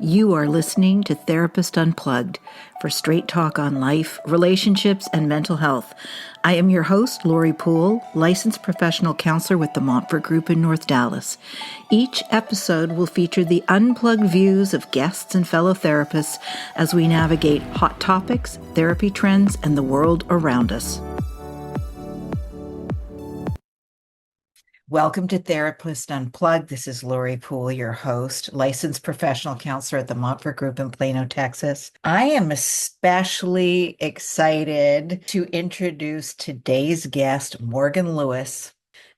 You are listening to Therapist Unplugged for straight talk on life, relationships, and mental health. I am your host, Lori Poole, licensed professional counselor with the Montfort Group in North Dallas. Each episode will feature the unplugged views of guests and fellow therapists as we navigate hot topics, therapy trends, and the world around us. Welcome to Therapist Unplugged. This is Lori Poole, your host, licensed professional counselor at the Montfort Group in Plano, Texas. I am especially excited to introduce today's guest, Morgan Lewis,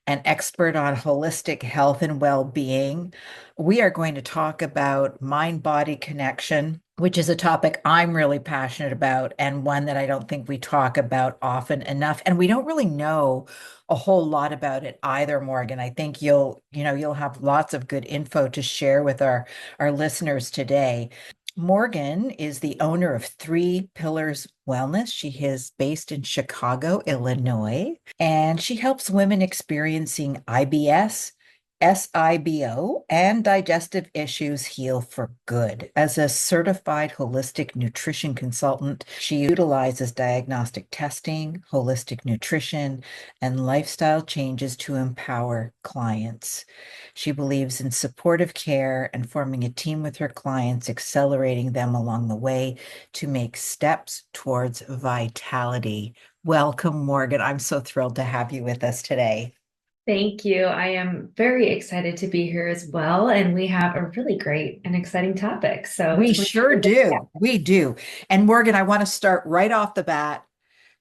an expert on holistic health and well-being. We are going to talk about mind-body connection, which is a topic I'm really passionate about and one that I don't think we talk about often enough. And we don't really know a whole lot about it either, Morgan. I think you'll have lots of good info to share with our listeners today. Morgan is the owner of Three Pillars Wellness. She is based in Chicago, Illinois, and she helps women experiencing IBS, SIBO, and digestive issues heal for good. As a certified holistic nutrition consultant, she utilizes diagnostic testing, holistic nutrition, and lifestyle changes to empower clients. She believes in supportive care and forming a team with her clients, accelerating them along the way to make steps towards vitality. Welcome, Morgan. I'm so thrilled to have you with us today. Thank you. I am very excited to be here as well. And we have a really great and exciting topic. So We it's going sure to be do. We do. And Morgan, I want to start right off the bat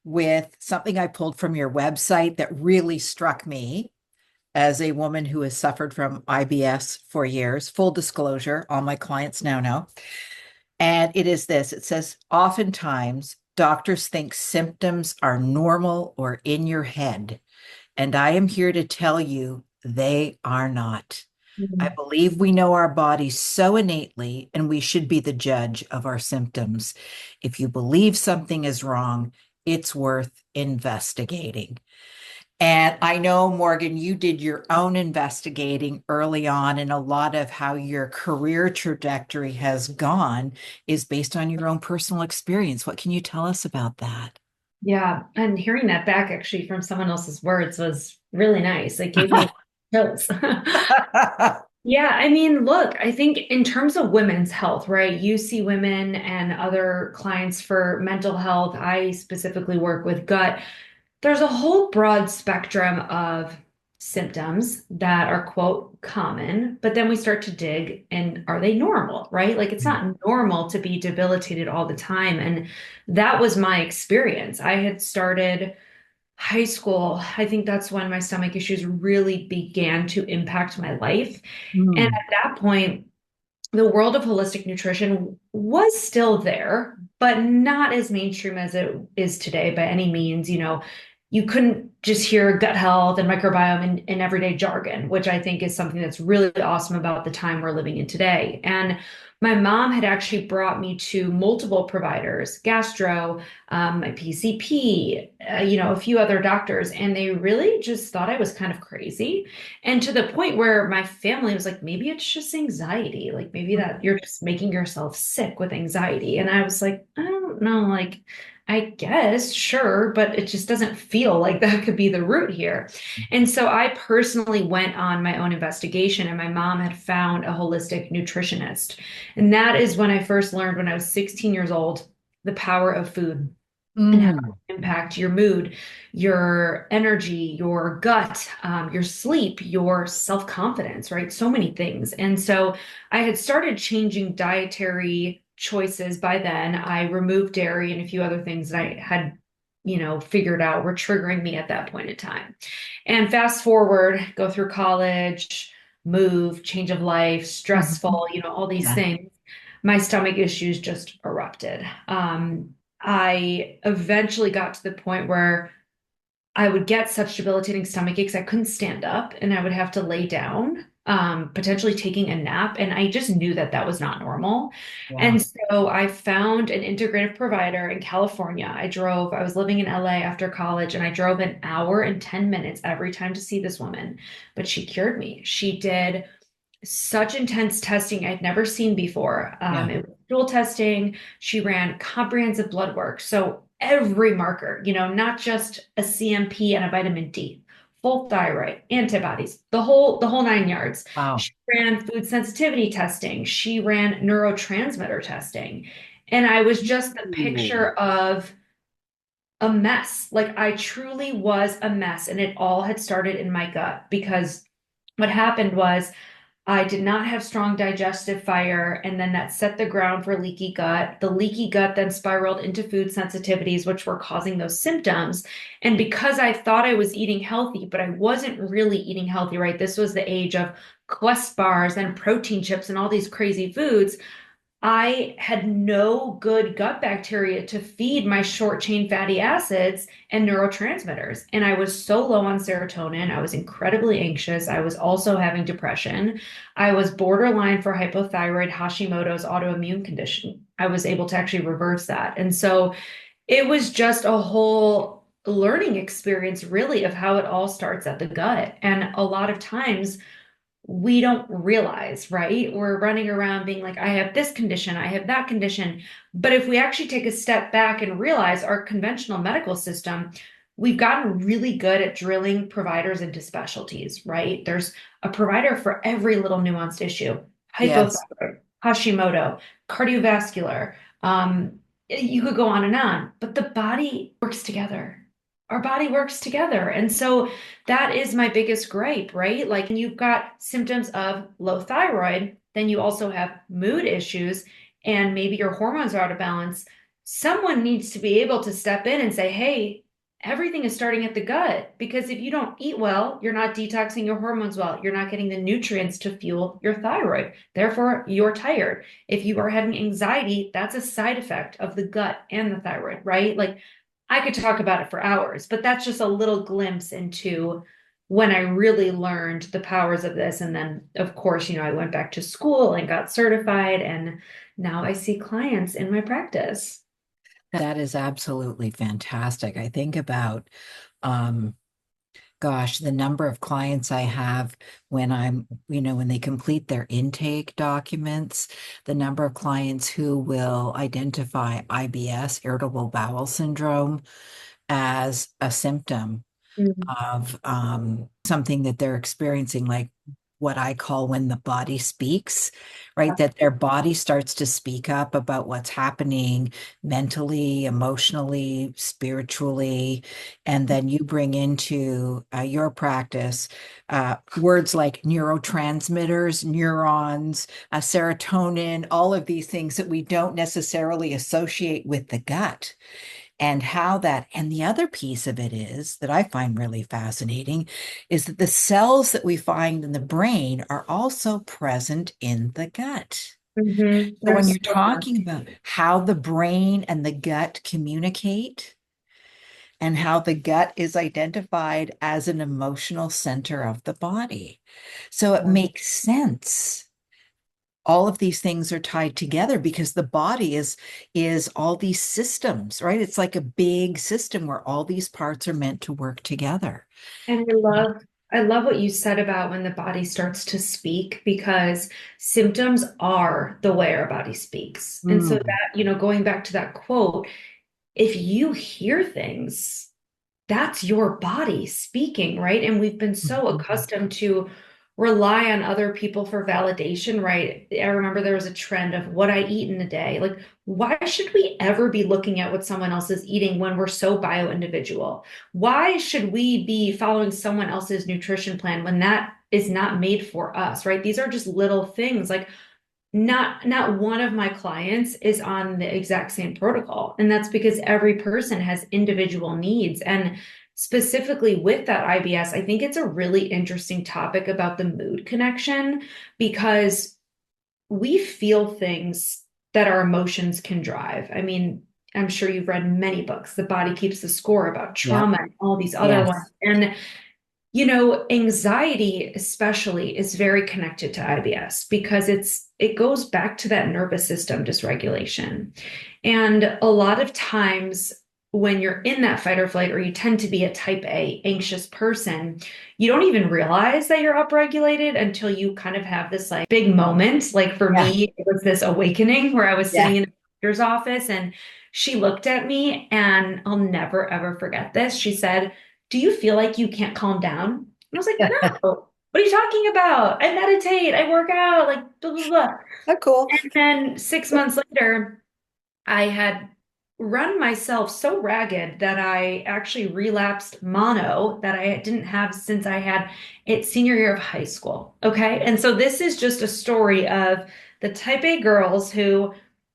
with something I pulled from your website that really struck me as a woman who has suffered from IBS for years. Full disclosure, all my clients now know. And it is this. It says, oftentimes doctors think symptoms are normal or in your head. And I am here to tell you they are not. I Mhm. believe we know our bodies so innately, and we should be the judge of our symptoms. If you believe something is wrong, it's worth investigating. And I know, Morgan, you did your own investigating early on, and a lot of how your career trajectory has gone is based on your own personal experience. What can you tell us about that? Yeah. And hearing that back actually from someone else's words was really nice. It gave me chills. Yeah, I mean, look, I think in terms of women's health, right? You see women and other clients for mental health. I specifically work with gut. There's a whole broad spectrum of symptoms that are, quote, common, but then we start to dig and are they normal, right? Like it's not normal to be debilitated all the time. And that was my experience. I had started high school. I think that's when my stomach issues really began to impact my life. And Mm. at that point, the world of holistic nutrition was still there, but not as mainstream as it is today by any means. You couldn't just hear gut health and microbiome in everyday jargon, which I think is something that's really awesome about the time we're living in today. And my mom had actually brought me to multiple providers, gastro, my PCP, a few other doctors, and they really just thought I was kind of crazy. And to the point where my family was like, maybe it's just anxiety. Like maybe that you're just making yourself sick with anxiety. And I was like, I don't know, like, I guess, sure, but it just doesn't feel like that could be the root here. And so I personally went on my own investigation, and my mom had found a holistic nutritionist. And that is when I first learned, when I was 16 years old, the power of food and how Mm. it impact your mood, your energy, your gut, your sleep, your self-confidence, right? So many things. And so I had started changing dietary choices by then. I removed dairy and a few other things that I had, figured out were triggering me at that point in time. And fast forward, go through college, move, change of life, Mhm. stressful, all these Yeah. things. My stomach issues just erupted. I eventually got to the point where I would get such debilitating stomach aches, I couldn't stand up and I would have to lay down, potentially taking a nap. And I just knew that that was not normal. Yeah. And so I found an integrative provider in California. I was living in LA after college, and I drove an hour and 10 minutes every time to see this woman, but she cured me. She did such intense testing I'd never seen before. Yeah. It was stool testing. She ran comprehensive blood work. So every marker, not just a CMP and a vitamin D, full thyroid, antibodies, the whole 9 yards. Wow. She ran food sensitivity testing. She ran neurotransmitter testing. And I was just the Ooh. picture of a mess. Like I truly was a mess. And it all had started in my gut because what happened was I did not have strong digestive fire, and then that set the ground for leaky gut. The leaky gut then spiraled into food sensitivities, which were causing those symptoms. And because I thought I was eating healthy, but I wasn't really eating healthy, right? This was the age of Quest bars and protein chips and all these crazy foods. I had no good gut bacteria to feed my short chain fatty acids and neurotransmitters. And I was so low on serotonin. I was incredibly anxious. I was also having depression. I was borderline for hypothyroid Hashimoto's autoimmune condition. I was able to actually reverse that. And so it was just a whole learning experience, really, of how it all starts at the gut. And a lot of times, we don't realize, right? We're running around being like, I have this condition, I have that condition. But if we actually take a step back and realize our conventional medical system, we've gotten really good at drilling providers into specialties, right? There's a provider for every little nuanced issue: Yes. hypothyroid, Hashimoto, cardiovascular. You could go on, but the body works together. Our body works together. And so that is my biggest gripe, right? Like you've got symptoms of low thyroid, then you also have mood issues, and maybe your hormones are out of balance. Someone needs to be able to step in and say, hey, everything is starting at the gut. Because if you don't eat well, you're not detoxing your hormones well. You're not getting the nutrients to fuel your thyroid. Therefore, you're tired. If you are having anxiety, that's a side effect of the gut and the thyroid, right? Like I could talk about it for hours, but that's just a little glimpse into when I really learned the powers of this. And then, of course, I went back to school and got certified, and now I see clients in my practice. That is absolutely fantastic. I think about, um, gosh, the number of clients I have when when they complete their intake documents, the number of clients who will identify IBS, irritable bowel syndrome, as a symptom Mhm. of something that they're experiencing, like what I call when the body speaks, right? That their body starts to speak up about what's happening mentally, emotionally, spiritually. And then you bring into your practice words like neurotransmitters, neurons, serotonin, all of these things that we don't necessarily associate with the gut, and how that, and the other piece of it is that I find really fascinating is that the cells that we find in the brain are also present in the gut. So when There's you're talking about how the brain and the gut communicate and how the gut is identified as an emotional center of the body. So it makes sense, all of these things are tied together because the body is all these systems, right? It's like a big system where all these parts are meant to work together. And I love what you said about when the body starts to speak, because symptoms are the way our body speaks. And so Mm, that, going back to that quote, if you hear things, that's your body speaking, right? And we've been so mhm. accustomed to rely on other people for validation, right? I remember there was a trend of what I eat in a day. Like, why should we ever be looking at what someone else is eating when we're so bio-individual? Why should we be following someone else's nutrition plan when that is not made for us, right? These are just little things. Like, not one of my clients is on the exact same protocol, and that's because every person has individual needs. And specifically with that IBS, I think it's a really interesting topic about the mood connection, because we feel things that our emotions can drive. I mean, I'm sure you've read many books, The Body Keeps the Score, about Yep. trauma and all these other ones. Yes. And anxiety especially is very connected to IBS because it goes back to that nervous system dysregulation. And a lot of times when you're in that fight or flight, or you tend to be a type A anxious person, you don't even realize that you're upregulated until you kind of have this like big moment. Like for Yeah. me, it was this awakening where I was Yeah. sitting in a doctor's office and she looked at me, and I'll never ever forget this. She said, "Do you feel like you can't calm down?" And I was like, "No. What are you talking about? I meditate, I work out, like blah, blah, blah." Oh, cool. And then 6 months later, I had run myself so ragged that I actually relapsed mono that I didn't have since I had it senior year of high school. Okay. And so this is just a story of the type A girls who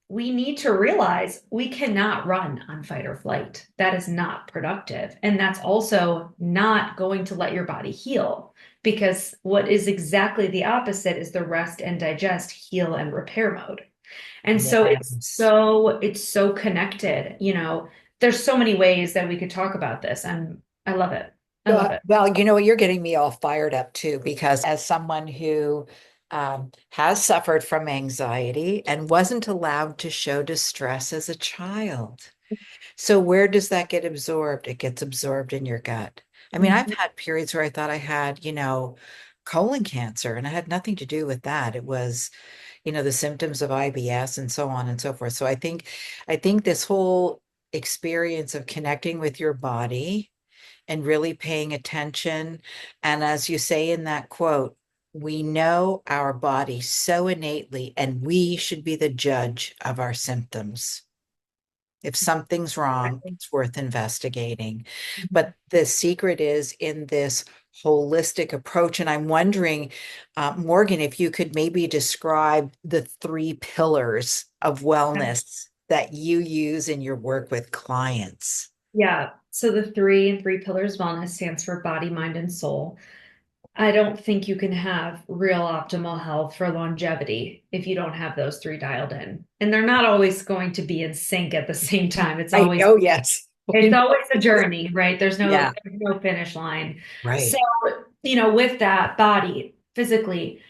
we need to realize we cannot run on fight or flight. That is not productive. And that's also not going to let your body heal, because what is exactly the opposite is the rest and digest, heal and repair mode. And so Yes. it's so connected, you know. There's so many ways that we could talk about this, and I love it. I love it. Well, you know what? You're getting me all fired up too, because as someone who has suffered from anxiety and wasn't allowed to show distress as a child. So where does that get absorbed? It gets absorbed in your gut. I mean, I've Mhm. had periods where I thought I had, colon cancer, and it had nothing to do with that. It was, the symptoms of IBS and so on and so forth. So I think this whole experience of connecting with your body and really paying attention. And as you say in that quote, we know our body so innately, and we should be the judge of our symptoms. If something's wrong, it's worth investigating. But the secret is in this holistic approach. And I'm wondering, Morgan, if you could maybe describe the three pillars of wellness that you use in your work with clients. Yeah. So the three pillars wellness stands for body, mind, and soul. I don't think you can have real optimal health for longevity if you don't have those three dialed in. And they're not always going to be in sync at the same time. I know, yes. It's always a journey, right? Yeah, There's no finish line. So, right. with that body, physically,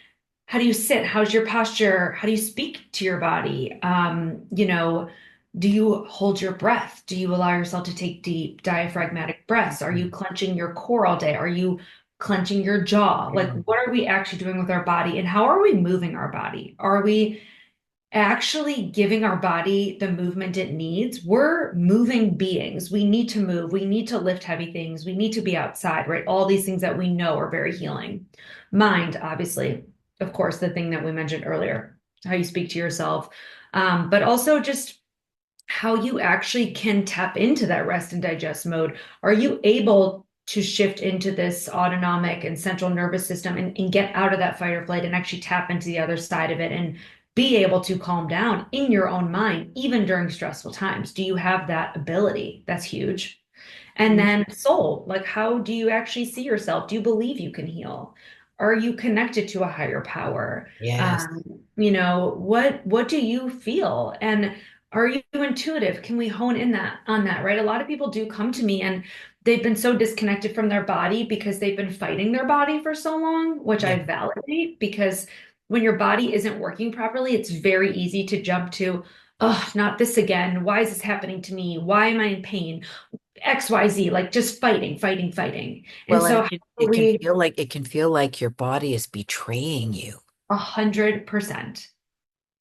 how do you sit? How's your posture? How do you speak to your body? Do you hold your breath? Do you allow yourself to take deep diaphragmatic breaths? Are you clenching your core all day? Are you clenching your jaw? Like, what are we actually doing with our body? And how are we moving our body? Are we actually giving our body the movement it needs? We're moving beings. We need to move. We need to lift heavy things. We need to be outside, right? All these things that we know are very healing. Mind, obviously, of course, the thing that we mentioned earlier, how you speak to yourself, but also just how you actually can tap into that rest and digest mode. Are you able to shift into this autonomic and central nervous system and get out of that fight or flight and actually tap into the other side of it and be able to calm down in your own mind, even during stressful times? Do you have that ability? That's huge. And then soul, like how do you actually see yourself? Do you believe you can heal? Are you connected to a higher power? Yes. Um, what do you feel? And are you intuitive? Can we hone in that on that, right? A lot of people do come to me and they've been so disconnected from their body because they've been fighting their body for so long, which Yeah. I validate, because when your body isn't working properly, it's very easy to jump to, oh, not this again. Why is this happening to me? Why am I in pain? XYZ, like just fighting, fighting, fighting. And Well, and so it how can do it can we feel like your body is betraying you. 100%?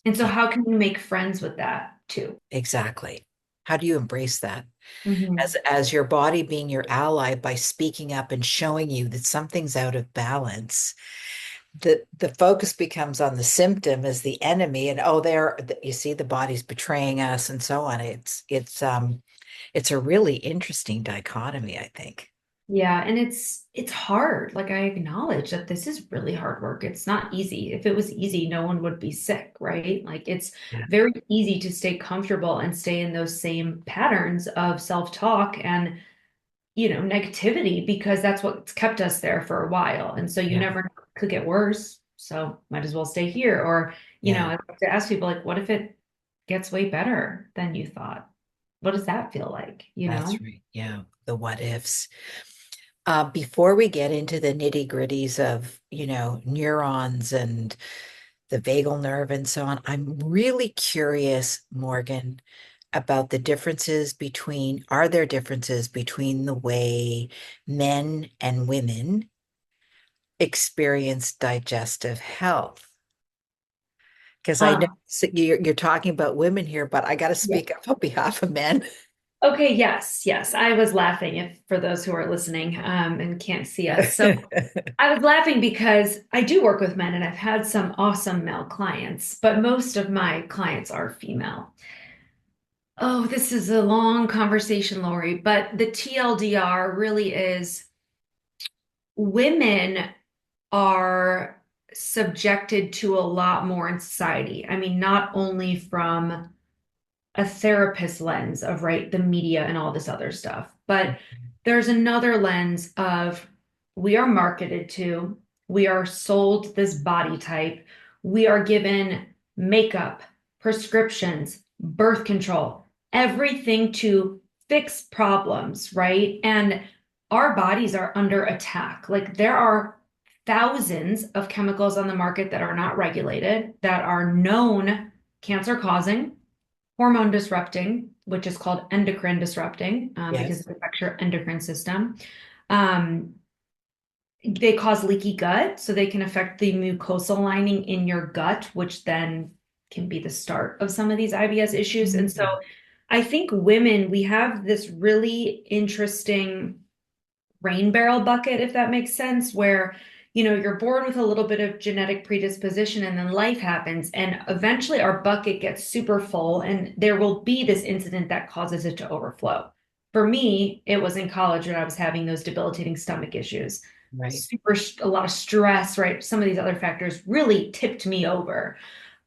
And so Yeah, how can we make friends with that too? exactly. How do you embrace that? Hmm. As your body being your ally by speaking up and showing you that something's out of balance. The focus becomes on the symptom as the enemy, and oh, there you see the body's betraying us and so on. It's a really interesting dichotomy, I think. Yeah, and it's hard. Like I acknowledge that this is really hard work. It's not easy. If it was easy, no one would be sick, right? Like it's Yeah. very easy to stay comfortable and stay in those same patterns of self-talk and negativity, because that's what's kept us there for a while. And so you Yeah. never know, it could get worse. So might as well stay here. Or, Yeah. I like to ask people, like, what if it gets way better than you thought? What does that feel like, That's right. Yeah. The what ifs. Before we get into the nitty-gritties of, neurons and the vagal nerve and so on, I'm really curious, Morgan, about the differences between, are there differences between the way men and women experience digestive health? Because I know Um, you're talking about women here, but I got to yeah. speak up on behalf of men. Okay, yes, yes. I was laughing if for those who are listening and can't see us. So I was laughing because I do work with men and I've had some awesome male clients, but most of my clients are female. Oh, this is a long conversation, Lori, but the TLDR really is women are subjected to a lot more in society. I mean, not only from a therapist lens of, right, the media and all this other stuff, but there's another lens of we are marketed to, we are sold this body type, we are given makeup, prescriptions, birth control, everything to fix problems, right? And our bodies are under attack. Like there are thousands of chemicals on the market that are not regulated, that are known cancer causing, hormone disrupting, which is called endocrine disrupting, because Yes. it affects your endocrine system. Um, they cause leaky gut, so they can affect the mucosal lining in your gut, which then can be the start of some of these IBS issues. And so Mm. I think women, we have this really interesting rain barrel bucket, if that makes sense, where you're born with a little bit of genetic predisposition and then life happens and eventually our bucket gets super full and there will be this incident that causes it to overflow. For me, it was in college when I was having those debilitating stomach issues. Right. Super, a lot of stress, right? Some of these other factors really tipped me over.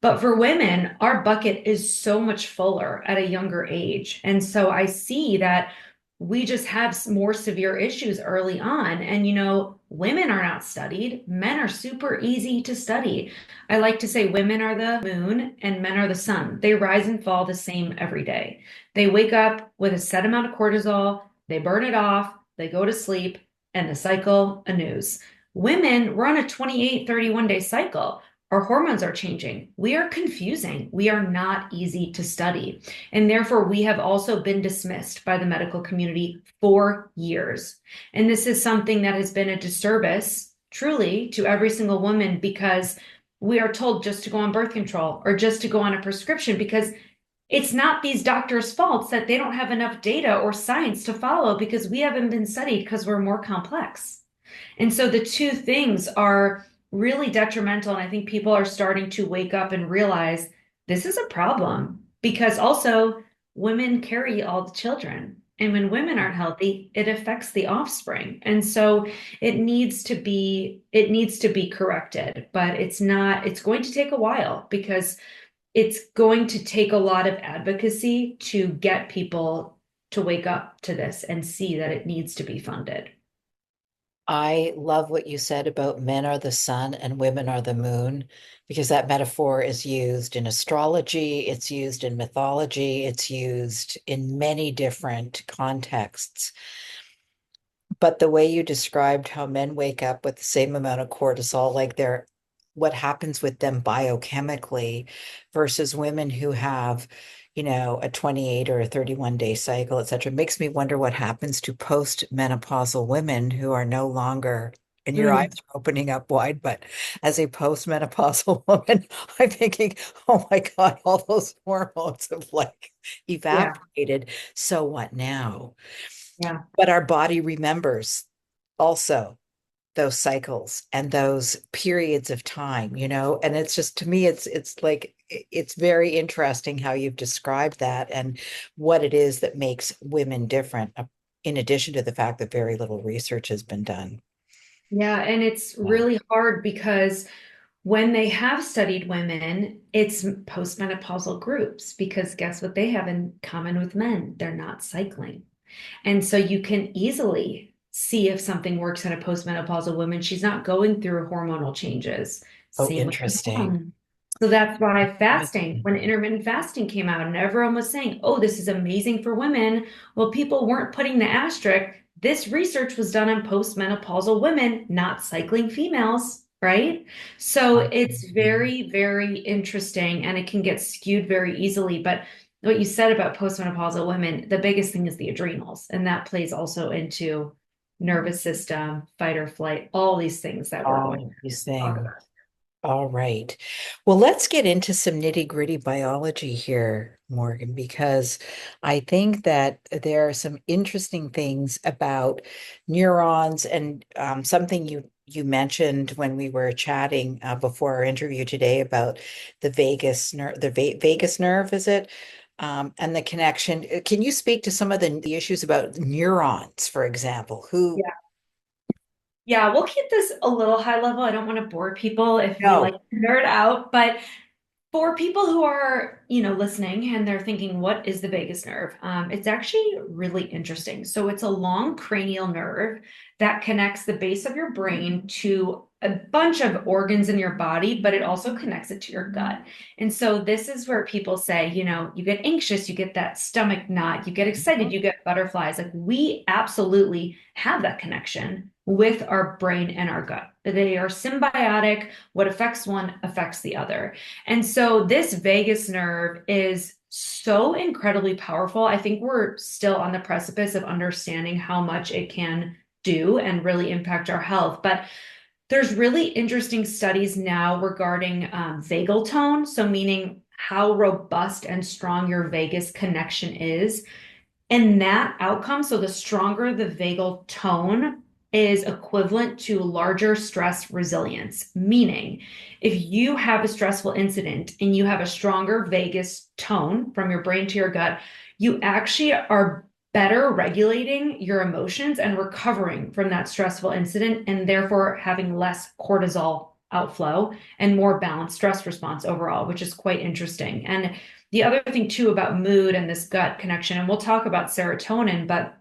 But for women, our bucket is so much fuller at a younger age. And so I see that we just have more severe issues early on. And, women are not studied. Men are super easy to study. I like to say women are the moon and men are the sun. They rise and fall the same every day. They wake up with a set amount of cortisol, they burn it off, they go to sleep, and the cycle anews. Women, we're on a 28, 31 day cycle. Our hormones are changing. We are confusing. We are not easy to study. And therefore, we have also been dismissed by the medical community for years. And this is something that has been a disservice, truly, to every single woman because we are told just to go on birth control or just to go on a prescription because it's not these doctors' faults that they don't have enough data or science to follow because we haven't been studied because we're more complex. And so the two things are really detrimental. And I think people are starting to wake up and realize this is a problem because also women carry all the children. And when women aren't healthy, it affects the offspring. And so it needs to be corrected, but it's going to take a while because it's going to take a lot of advocacy to get people to wake up to this and see that it needs to be funded. I love what you said about men are the sun and women are the moon, because that metaphor is used in astrology, it's used in mythology, it's used in many different contexts. But the way you described how men wake up with the same amount of cortisol, like they're what happens with them biochemically versus women who have, a 28 or a 31 day cycle, et cetera, makes me wonder what happens to postmenopausal women who are no longer, and your eyes Mm, are opening up wide, but as a postmenopausal woman, I'm thinking, oh my God, all those hormones have like yeah, evaporated. So what now? yeah. But our body remembers also those cycles and those periods of time, and it's just to me it's like it's very interesting how you've described that and what it is that makes women different, in addition to the fact that very little research has been done. Yeah, and it's Yeah. really hard because when they have studied women, it's postmenopausal groups because guess what they have in common with men? They're not cycling. And so you can easily see if something works in a postmenopausal woman. She's not going through hormonal changes. Oh, Same with the interesting. men. So that's why fasting, Interesting. when intermittent fasting came out and everyone was saying, oh, this is amazing for women. Well, people weren't putting the asterisk. This research was done on postmenopausal women, not cycling females, right? So it's very, very interesting and it can get skewed very easily. But what you said about postmenopausal women, the biggest thing is the adrenals, and that plays also into nervous system, fight or flight, all these things that we're going All these to talk things. about. All right. Well, let's get into some nitty-gritty biology here, Morgan, because I think that there are some interesting things about neurons and something you mentioned when we were chatting before our interview today about the vagus nerve, is it? And the connection. Can you speak to some of the issues about neurons, for example? Who? Yeah, we'll keep this a little high level. I don't want to bore people if we like No. to nerd out, but for people who are, listening and they're thinking, what is the vagus nerve? It's actually really interesting. So it's a long cranial nerve that connects the base of your brain to a bunch of organs in your body, but it also connects it to your gut. And so this is where people say, you get anxious, you get that stomach knot, you get excited, you get butterflies. Like we absolutely have that connection with our brain and our gut. They are symbiotic. What affects one affects the other. And so this vagus nerve is so incredibly powerful. I think we're still on the precipice of understanding how much it can do and really impact our health. But there's really interesting studies now regarding vagal tone. So meaning how robust and strong your vagus connection is. And that outcome, so the stronger the vagal tone is equivalent to larger stress resilience, meaning if you have a stressful incident and you have a stronger vagus tone from your brain to your gut, you actually are better regulating your emotions and recovering from that stressful incident, and therefore having less cortisol outflow and more balanced stress response overall, which is quite interesting. And the other thing too about mood and this gut connection, and we'll talk about serotonin, but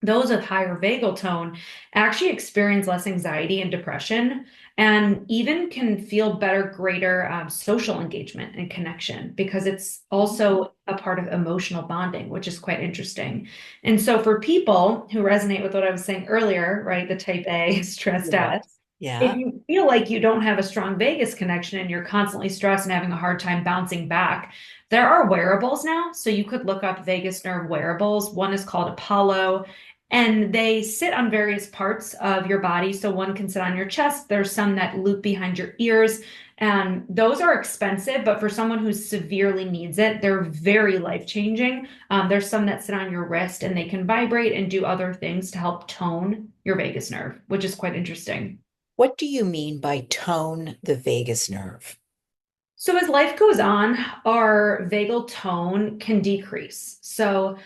those with higher vagal tone actually experience less anxiety and depression, and even can feel better, greater social engagement and connection because it's also a part of emotional bonding, which is quite interesting. And so for people who resonate with what I was saying earlier, right, the type A stressed out, Yes. if Yeah. you feel like you don't have a strong vagus connection and you're constantly stressed and having a hard time bouncing back, there are wearables now. So you could look up vagus nerve wearables. One is called Apollo, and they sit on various parts of your body. So one can sit on your chest. There's some that loop behind your ears. And those are expensive, but for someone who severely needs it, they're very life-changing. There's some that sit on your wrist and they can vibrate and do other things to help tone your vagus nerve, which is quite interesting. What do you mean by tone the vagus nerve? So as life goes on, our vagal tone can decrease. So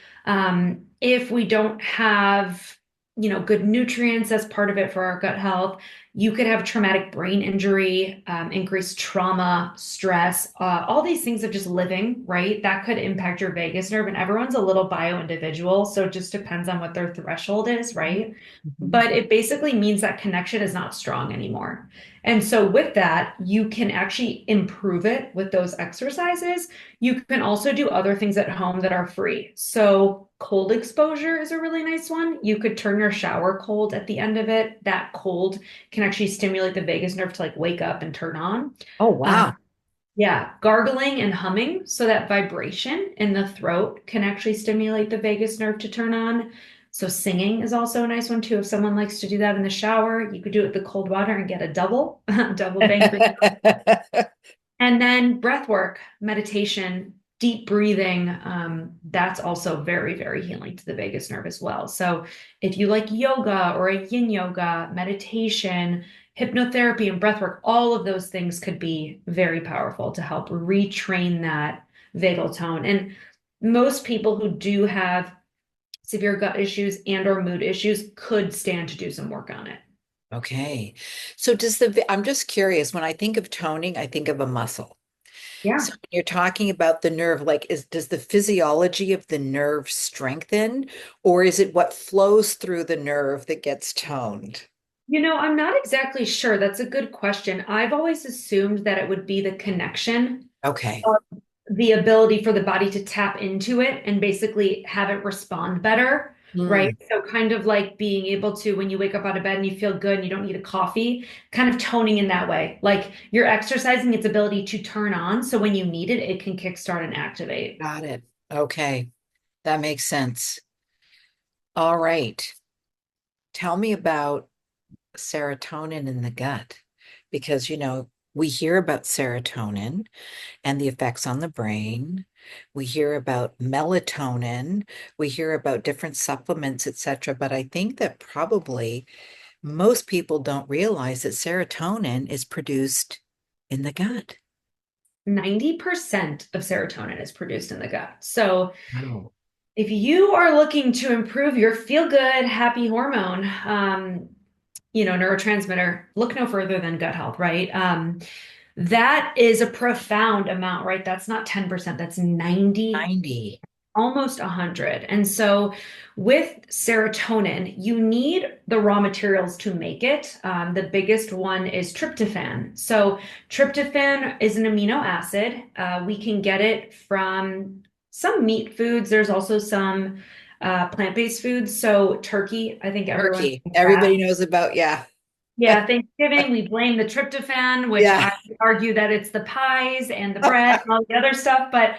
if we don't have, good nutrients as part of it for our gut health, you could have traumatic brain injury, increased trauma, stress, all these things of just living, right? That could impact your vagus nerve, and everyone's a little bio-individual, so it just depends on what their threshold is, right? Mhm. But it basically means that connection is not strong anymore. And so with that, you can actually improve it with those exercises. You can also do other things at home that are free. So cold exposure is a really nice one. You could turn your shower cold at the end of it. That cold can actually stimulate the vagus nerve to like wake up and turn on. Oh, Um, wow. yeah, gargling and humming. So that vibration in the throat can actually stimulate the vagus nerve to turn on. So singing is also a nice one too. If someone likes to do that in the shower, you could do it with the cold water and get a double, double bang for your. And then breath work, meditation, deep breathing, that's also very, very healing to the vagus nerve as well. So if you like yoga or a yin yoga, meditation, hypnotherapy, and breath work, all of those things could be very powerful to help retrain that vagal tone. And most people who do have severe gut issues and or mood issues could stand to do some work on it. Okay. So I'm just curious, when I think of toning, I think of a muscle. So Yeah. when you're talking about the nerve, does the physiology of the nerve strengthen, or is it what flows through the nerve that gets toned? I'm not exactly sure. That's a good question. I've always assumed that it would be the connection, Okay. of the ability for the body to tap into it and basically have it respond better, right? Hmm. So kind of like being able to, when you wake up out of bed and you feel good and you don't need a coffee, kind of toning in that way. Like you're exercising its ability to turn on. So when you need it, it can kickstart and activate. Got it. Okay, that makes sense. All right. Tell me about serotonin in the gut because, we hear about serotonin and the effects on the brain. We hear about melatonin. We hear about different supplements, etc. But I think that probably most people don't realize that serotonin is produced in the gut. 90% of serotonin is produced in the gut. So Wow. if you are looking to improve your feel-good, happy hormone, neurotransmitter, look no further than gut health, right? That is a profound amount, right? That's not 10%, that's 90, 90. almost 100. And so with serotonin, you need the raw materials to make it. The biggest one is tryptophan. So tryptophan is an amino acid. We can get it from some meat foods. There's also some plant-based foods. So turkey, I think everyone Turkey. knows that. Everybody knows about, yeah. Yeah, Thanksgiving, we blame the tryptophan, which Yeah. I would argue that it's the pies and the bread and all the other stuff. But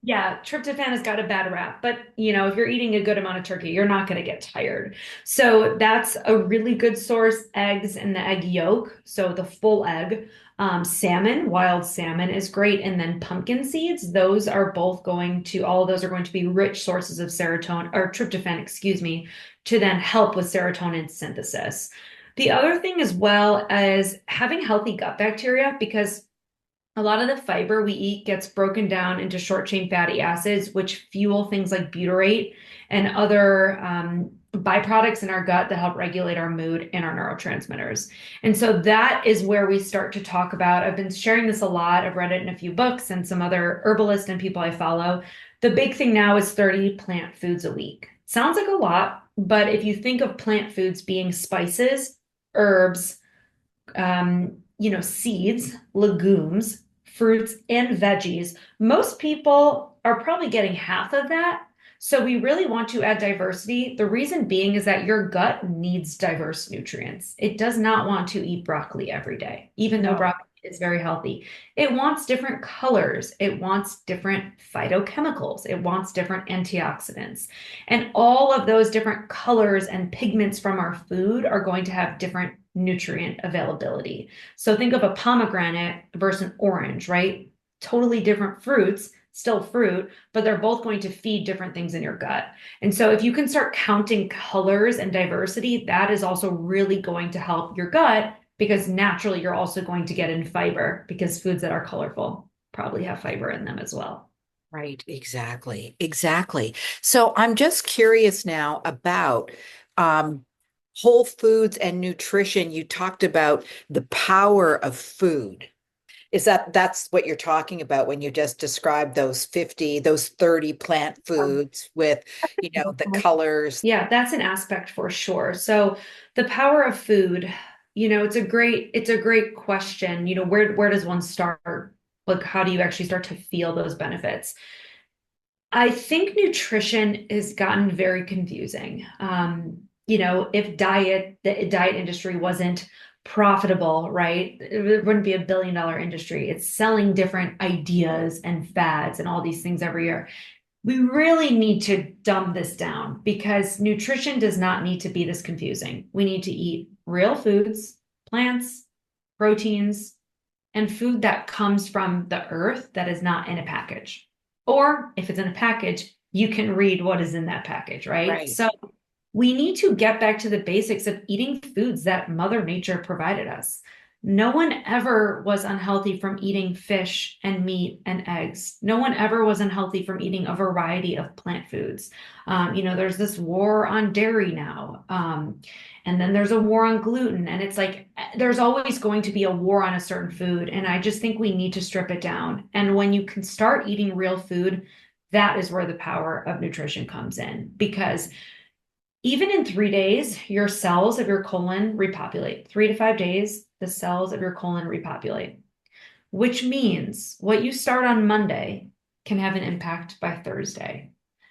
yeah, tryptophan has got a bad rap. But if you're eating a good amount of turkey, you're not going to get tired. So that's a really good source. Eggs and the egg yolk, so the full egg. Salmon, wild salmon is great. And then pumpkin seeds, all of those are going to be rich sources of serotonin or tryptophan, excuse me, to then help with serotonin synthesis. The other thing as well as having healthy gut bacteria, because a lot of the fiber we eat gets broken down into short chain fatty acids, which fuel things like butyrate and other byproducts in our gut that help regulate our mood and our neurotransmitters. And so that is where we start to talk about. I've been sharing this a lot. I've read it in a few books and some other herbalists and people I follow. The big thing now is 30 plant foods a week. Sounds like a lot, but if you think of plant foods being spices, herbs, seeds, legumes, fruits, and veggies. Most people are probably getting half of that. So we really want to add diversity. The reason being is that your gut needs diverse nutrients. It does not want to eat broccoli every day, even though No. broccoli is very healthy. It wants different colors. It wants different phytochemicals. It wants different antioxidants. And all of those different colors and pigments from our food are going to have different nutrient availability. So think of a pomegranate versus an orange, right? Totally different fruits, still fruit, but they're both going to feed different things in your gut. And so if you can start counting colors and diversity, that is also really going to help your gut because naturally you're also going to get in fiber because foods that are colorful probably have fiber in them as well. Right, exactly. Exactly. So I'm just curious now about um, whole foods and nutrition. You talked about the power of food. That's what you're talking about when you just described those 30 plant foods with, the colors. Yeah, that's an aspect for sure. So the power of food, it's a great question. Where does one start? Like, how do you actually start to feel those benefits? I think nutrition has gotten very confusing. If the diet industry wasn't profitable, right? It wouldn't be $1 billion industry. It's selling different ideas and fads and all these things every year. We really need to dumb this down because nutrition does not need to be this confusing. We need to eat real foods, plants, proteins, and food that comes from the earth that is not in a package. Or if it's in a package, you can read what is in that package, right? Right. So we need to get back to the basics of eating foods that Mother Nature provided us. No one ever was unhealthy from eating fish and meat and eggs. No one ever was unhealthy from eating a variety of plant foods. There's this war on dairy now. And then there's a war on gluten. And it's like there's always going to be a war on a certain food. And I just think we need to strip it down. And when you can start eating real food, that is where the power of nutrition comes in. Because even in 3 days, your cells of your colon repopulate. 3 to 5 days, the cells of your colon repopulate, which means what you start on Monday can have an impact by Thursday.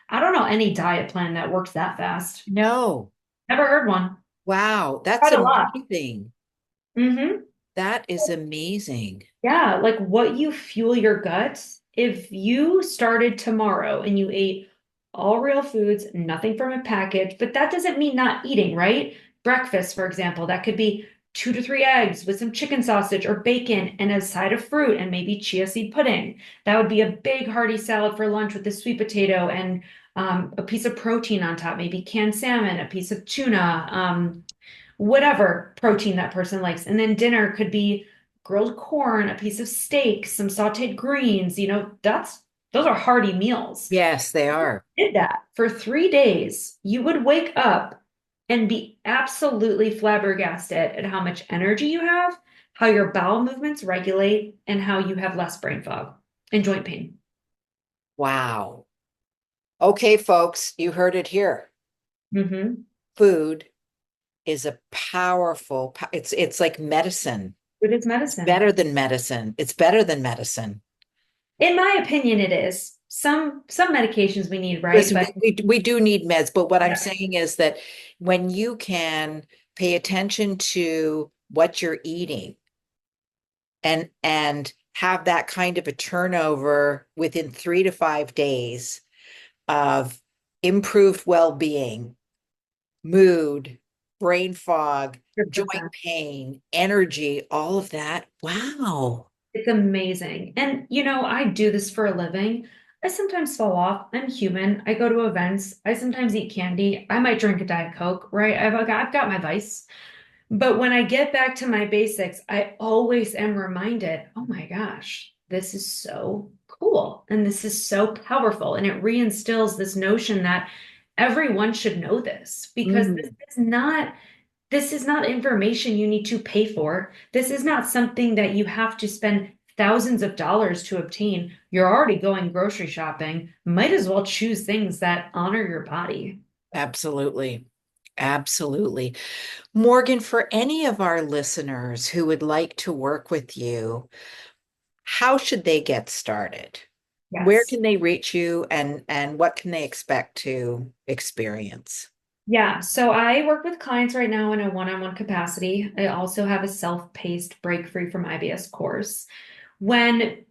I don't know any diet plan that works that fast. No. Never heard one. Wow, that's Quite a lot. amazing. Mm-hmm. That is amazing. Yeah, like what you fuel your gut if you started tomorrow and you ate all real foods, nothing from a package, but that doesn't mean not eating, right? Breakfast, for example, that could be 2 to 3 eggs with some chicken sausage or bacon and a side of fruit and maybe chia seed pudding. That would be a big hearty salad for lunch with the sweet potato and a piece of protein on top, maybe canned salmon, a piece of tuna, whatever protein that person likes. And then dinner could be grilled corn, a piece of steak, some sauteed greens. Those are hearty meals. Yes, they are. Did that for 3 days, you would wake up and be absolutely flabbergasted at how much energy you have, how your bowel movements regulate, and how you have less brain fog and joint pain. Wow. Okay, folks, you heard it here. Mm-hmm. Food is a powerful, it's like medicine. It is It's medicine. better than medicine. It's better than medicine. In my opinion, it is. Some medications we need, right? Listen, But we do need meds, but what I'm yeah, saying is that when you can pay attention to what you're eating and have that kind of a turnover within 3 to 5 days of improved well-being, mood, brain fog, joint 100%. pain, energy, all of that. Wow. It's amazing. And I do this for a living. I sometimes fall off. I'm human. I go to events. I sometimes eat candy. I might drink a Diet Coke, right? I've got my vice. But when I get back to my basics, I always am reminded, oh my gosh, this is so cool. And this is so powerful. And it reinstills this notion that everyone should know this because Mm, this is not information you need to pay for. This is not something that you have to spend thousands of dollars to obtain. You're already going grocery shopping. Might as well choose things that honor your body. absolutely. Absolutely. Morgan, for any of our listeners who would like to work with you, how should they get started? Where Yes. can they reach you and what can they expect to experience? Yeah, so I work with clients right now in a one-on-one capacity. I also have a self-paced break free from IBS course. When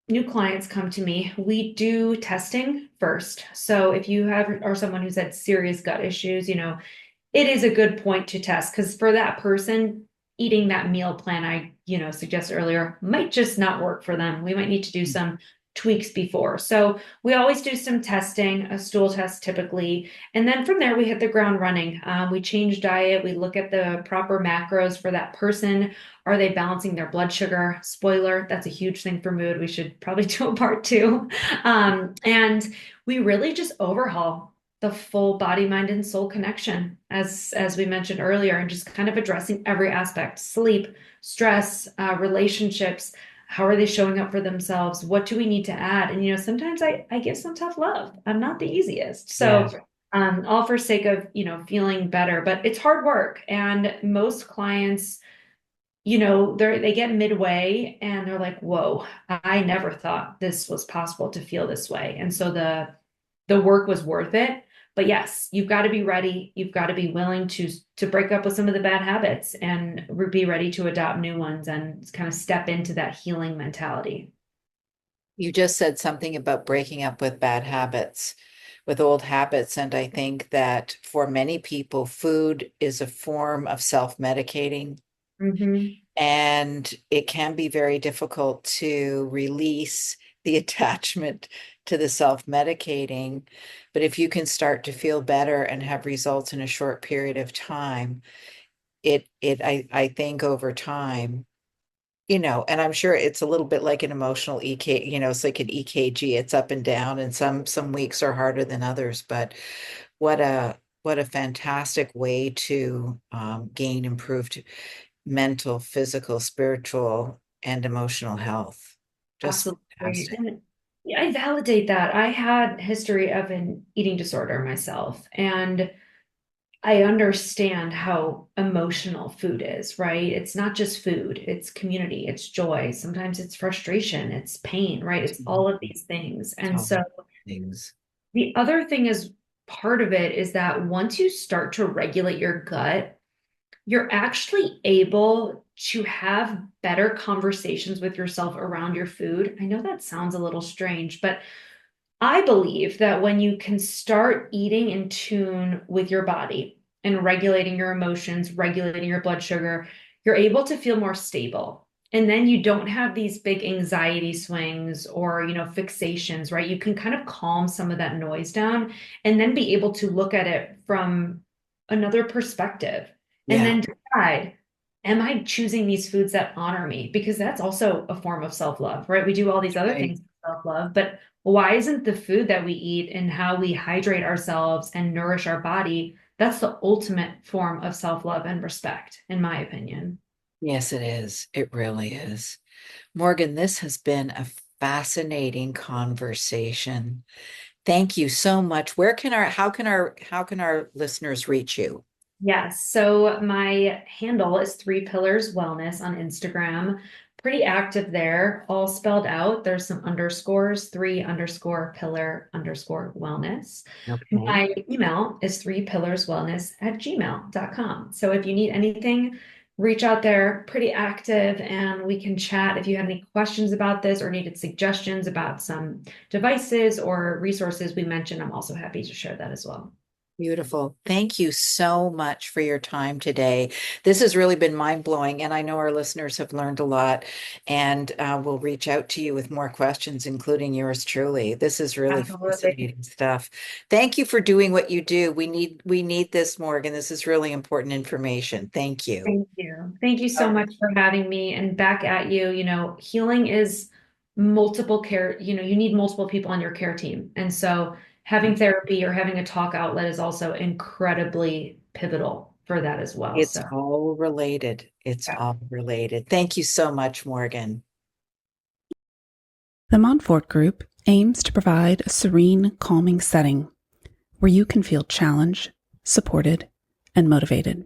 new clients come to me, we do testing first. So if you have or someone who's had serious gut issues, it is a good point to test because for that person, eating that meal plan I, suggested earlier might just not work for them. We might need to do some tweaks before. So we always do some testing, a stool test typically, and then from there we hit the ground running. We change diet, we look at the proper macros for that person. Are they balancing their blood sugar? Spoiler, that's a huge thing for mood. We should probably do a part two. And we really just overhaul the full body, mind, and soul connection, as we mentioned earlier, and just kind of addressing every aspect: sleep, stress, relationships. How are they showing up for themselves? What do we need to add? And sometimes I give some tough love. I'm not the easiest, Yeah. so all for sake of feeling better. But it's hard work, and most clients they get midway and they're like, whoa, I never thought this was possible to feel this way. And so the work was worth it. But yes, you've got to be ready. You've got to be willing to break up with some of the bad habits and be ready to adopt new ones and kind of step into that healing mentality. You just said something about breaking up with bad habits, with old habits. And I think that for many people, food is a form of self-medicating. Hmm. And it can be very difficult to release the attachment to the self-medicating. But if you can start to feel better and have results in a short period of time, I think over time, and I'm sure it's a little bit like an emotional EK, it's like an EKG, it's up and down, and some weeks are harder than others, but what a fantastic way to gain improved mental, physical, spiritual, and emotional health. Just Absolutely. fantastic. And yeah, I validate that. I had history of an eating disorder myself, and I understand how emotional food is, right? It's not just food, it's community, it's joy. Sometimes it's frustration, it's pain, right? It's all of these things. And So so many things. the other thing is part of it is that once you start to regulate your gut, you're actually able to have better conversations with yourself around your food. I know that sounds a little strange, but I believe that when you can start eating in tune with your body and regulating your emotions, regulating your blood sugar, you're able to feel more stable. And then you don't have these big anxiety swings or, fixations, right? You can kind of calm some of that noise down and then be able to look at it from another perspective and Yeah. then decide, am I choosing these foods that honor me? Because that's also a form of self-love, right? We do all these other Right. things for self-love, but why isn't the food that we eat and how we hydrate ourselves and nourish our body, that's the ultimate form of self-love and respect, in my opinion. Yes, it is. It really is. Morgan, this has been a fascinating conversation. Thank you so much. How can our listeners reach you? Yes. So my handle is Three Pillars Wellness on Instagram. Pretty active there, all spelled out. There's some underscores, three underscore pillar underscore wellness. Okay. My email is threepillarswellness@gmail.com. So if you need anything, reach out there, pretty active, and we can chat. If you have any questions about this or needed suggestions about some devices or resources we mentioned, I'm also happy to share that as well. Beautiful. Thank you so much for your time today. This has really been mind-blowing, and I know our listeners have learned a lot, and we'll reach out to you with more questions, including yours truly. This is really Absolutely. fascinating stuff. Thank you for doing what you do. We need this, Morgan. This is really important information. Thank you. Thank you. Thank you so Okay. much for having me and back at you. Healing is multiple care, you need multiple people on your care team. And so having therapy or having a talk outlet is also incredibly pivotal for that as well. It's So, all related. It's yeah. all related. Thank you so much, Morgan. The Montfort Group aims to provide a serene, calming setting where you can feel challenged, supported, and motivated.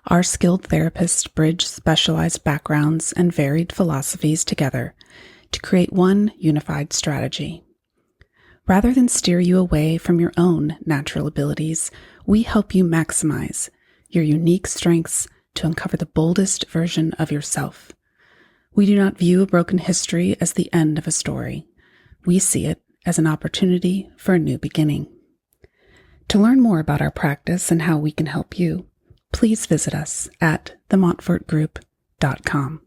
Our skilled therapists bridge specialized backgrounds and varied philosophies together to create one unified strategy. Rather than steer you away from your own natural abilities, we help you maximize your unique strengths to uncover the boldest version of yourself. We do not view a broken history as the end of a story. We see it as an opportunity for a new beginning. To learn more about our practice and how we can help you, please visit us at themontfortgroup.com.